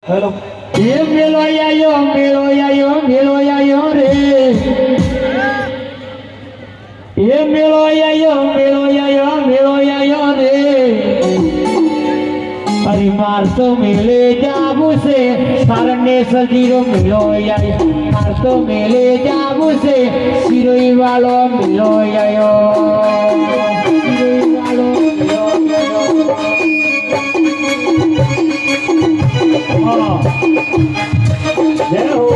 hello એ મેલો આયો રે એ મેલો આયો રે અરે માર તો મેલે જાવું છે સારને સજીરો મેલો આયો માર તો મેલે જાવું છે શિરોઈ વાળો મેલો આયો શિરોઈ વાળો મેલો આયો જય હો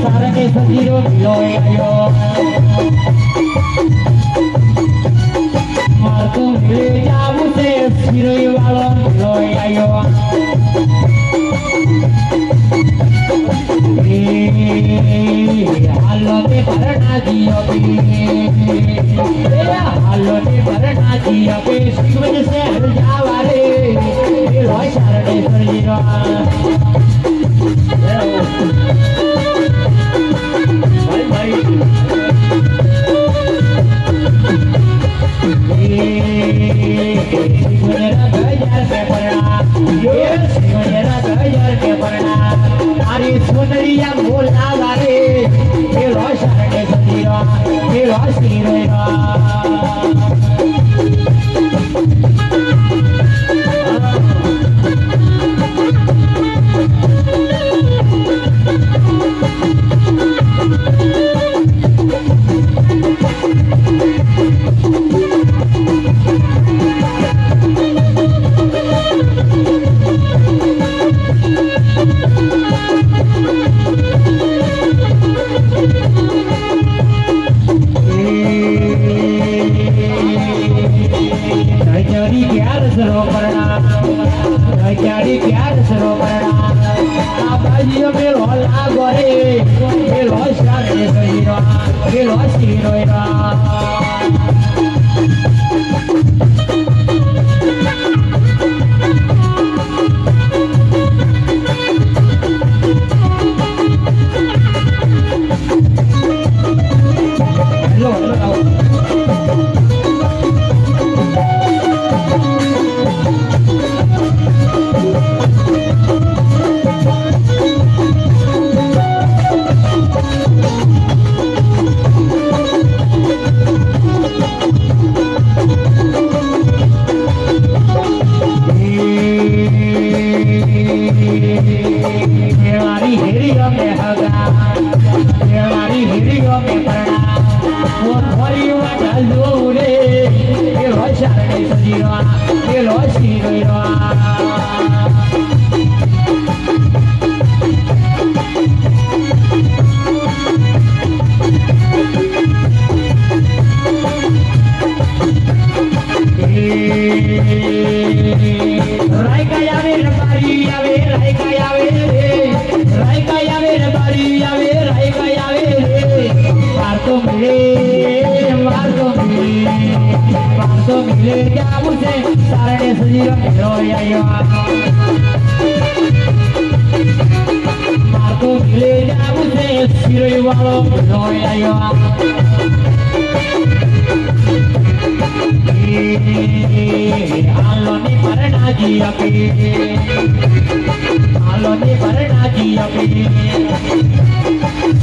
સારને સજીરો મિલો આયો મારતો મિલે જાવું છે શિરોઈ વાળો મિલો આયો હાલો ને ભરના જીઓ હાલો ને ભરના જીઓ પે શિવજ સે હર જાવા રે એ લોય સારને સજીરો સુંદરિયા બોલાવા રે પેલો શરણે સજીરો પેલો શિરોઈનો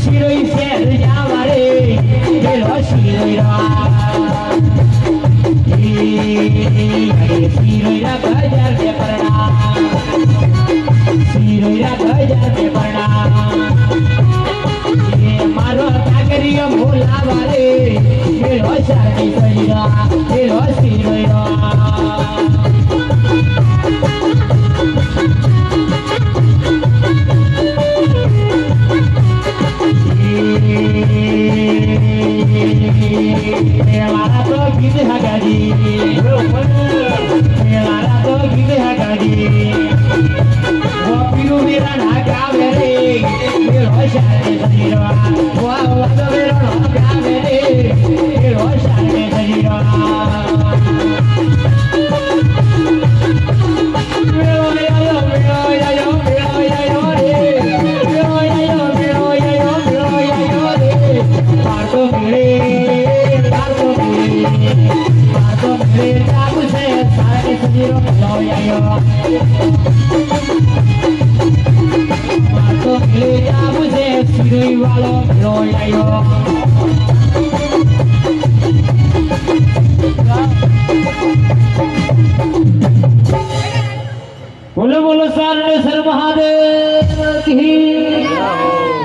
શિરોઈ શેર જાવા રે પેલો શિરોઈનો શિરોઈના ગજર કે પરણા શિરોઈના ગજર કે પરણા મારો કાકરીઓ બોલાવા રે પેલો શાદી સજીરા પેલો શિરોઈનો मेरा तो गीत हगाजी मेरा तो गीत हगाजी वो पीरू मेरा ना गावे रे मेरा शादी सजीरा વાહ વાહ વેરો ગાવે રે એરો શારને સજીરો બોલો બોલો સારણેશ્વર મહાદેવ કી